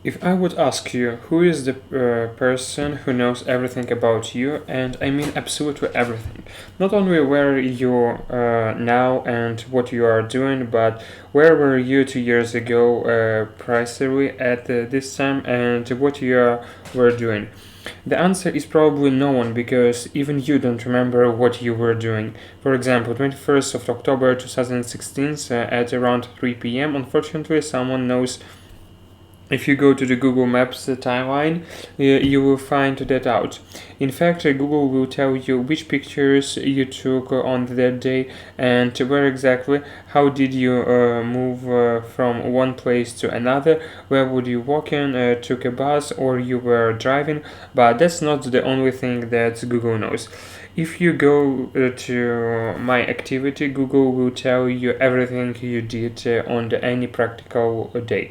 If I would ask you who is the person who knows everything about you, and I mean absolutely everything, not only where you now and what you are doing, but where were you 2 years ago, precisely at this time, and what were doing, the answer is probably no one because even you don't remember what you were doing. For example, 21st of October 2016 at around 3 p.m. Unfortunately, someone knows. If you go to the Google Maps timeline, you will find that out. In fact, Google will tell you which pictures you took on that day and where exactly, how did you move from one place to another, where would you walk in, took a bus, or you were driving, but that's not the only thing that Google knows. If you go to My Activity, Google will tell you everything you did on any practical day.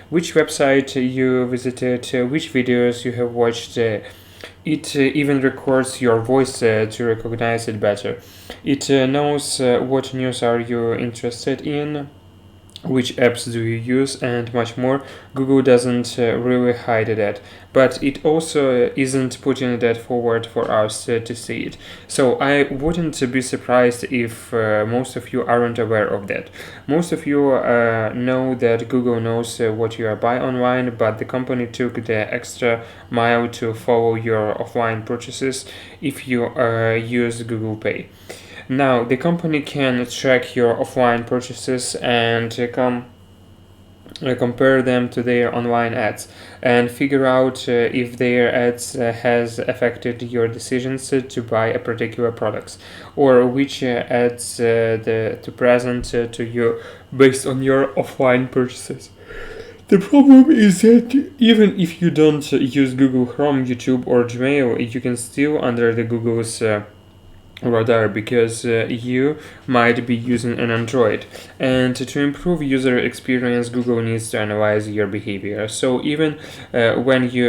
Which website you visited, which videos you have watched. It even records your voice to recognize it better. It knows what news are you interested in, which apps do you use, and much more. Google doesn't really hide that, but it also isn't putting that forward for us to see it. So I wouldn't be surprised if most of you aren't aware of that. Most of you know that Google knows what you are buying online, but the company took the extra mile to follow your offline purchases if you use Google Pay. Now, the company can track your offline purchases and compare them to their online ads and figure out if their ads has affected your decisions to buy a particular products or which ads to present to you based on your offline purchases. The problem is that even if you don't use Google Chrome, YouTube, or Gmail, you can still under the Google's radar because you might be using an Android. And to improve user experience, Google needs to analyze your behavior. So even when you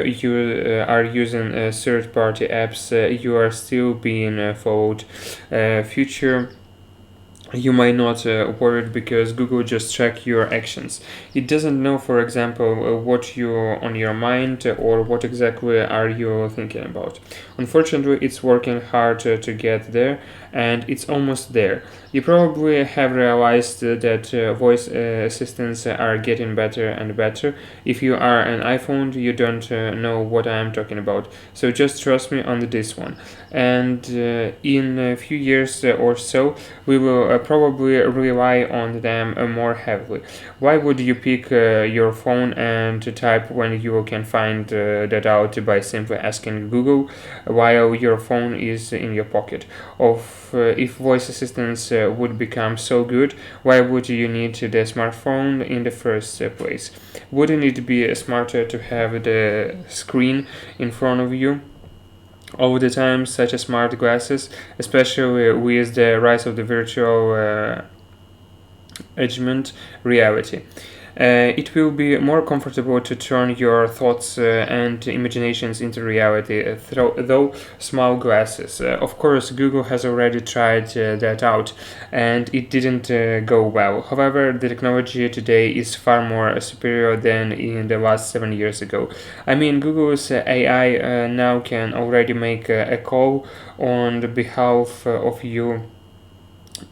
are using third-party apps, you are still being followed. Future you might not worry because Google just track your actions. It doesn't know, for example, what you on your mind or what exactly are you thinking about. Unfortunately, it's working hard to get there, and it's almost there. You probably have realized that voice assistants are getting better and better. If you are an iPhone, you don't know what I am talking about. So just trust me on this one. And in a few years or so, we will probably rely on them more heavily. Why would you pick your phone and type when you can find that out by simply asking Google while your phone is in your pocket? If voice assistants would become so good, why would you need the smartphone in the first place? Wouldn't it be smarter to have the screen in front of you all the time, such as smart glasses, especially with the rise of the virtual augmented reality? It will be more comfortable to turn your thoughts and imaginations into reality though small glasses. Of course, Google has already tried that out and it didn't go well. However, the technology today is far more superior than in the last 7 years ago. I mean, Google's AI now can already make a call on the behalf of you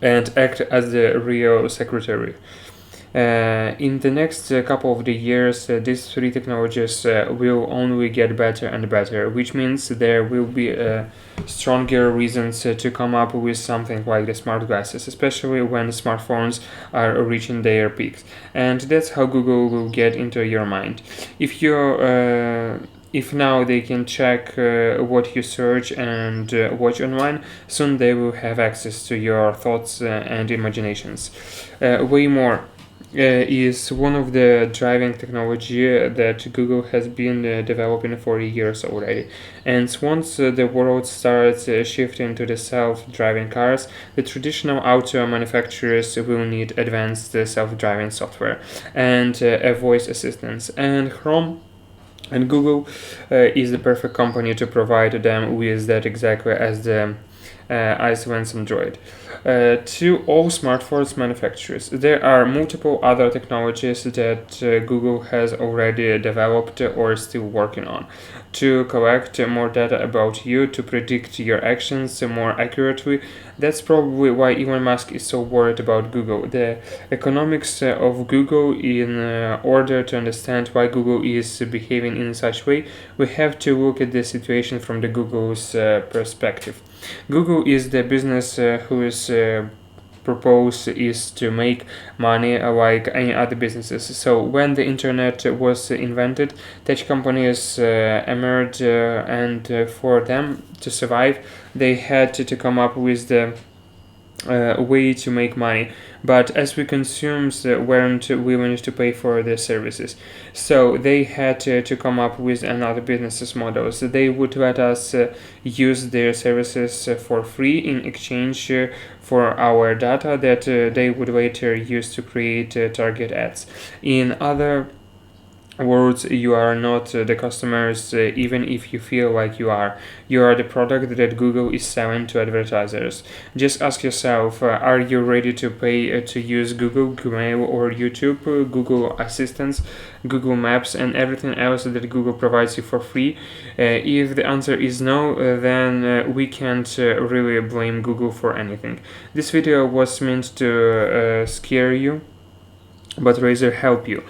and act as the real secretary. In the next couple of the years, these three technologies will only get better and better, which means there will be stronger reasons to come up with something like the smart glasses, especially when smartphones are reaching their peaks. And that's how Google will get into your mind. If now they can check what you search and watch online, soon they will have access to your thoughts and imaginations. Way more is one of the driving technology that Google has been developing for years already. And once the world starts shifting to the self-driving cars, the traditional auto manufacturers will need advanced self-driving software and a voice assistance. And Chrome and Google is the perfect company to provide them with that exactly as the iOS Android. to all smartphones manufacturers. There are multiple other technologies that Google has already developed or is still working on to collect more data about you, to predict your actions more accurately. That's probably why Elon Musk is so worried about Google. The economics of Google, in order to understand why Google is behaving in such way, we have to look at the situation from the Google's perspective. Google is the business whose purpose is to make money like any other businesses. So when the internet was invented, tech companies emerged, and for them to survive, they had to come up with the way to make money. But as we consumers weren't willing to pay for their services, so they had to come up with another business model. So they would let us use their services for free in exchange for our data that they would later use to create target ads. In other words, you are not the customers, even if you feel like you are. You are the product that Google is selling to advertisers. Just ask yourself, are you ready to pay to use Google, Gmail, or YouTube, Google Assistants, Google Maps, and everything else that Google provides you for free? If the answer is no, then we can't really blame Google for anything. This video was meant to scare you, but rather help you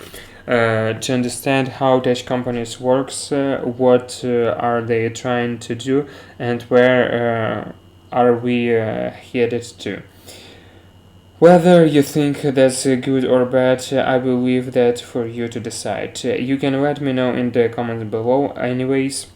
to understand how tech companies works, what are they trying to do, and where are we headed to. Whether you think that's good or bad, I will leave that for you to decide. You can let me know in the comments below. Anyways,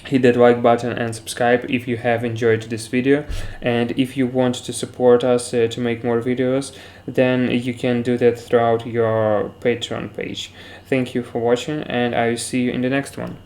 hit that like button and subscribe if you have enjoyed this video, and if you want to support us to make more videos, then you can do that throughout your Patreon page. Thank you for watching, and I will see you in the next one.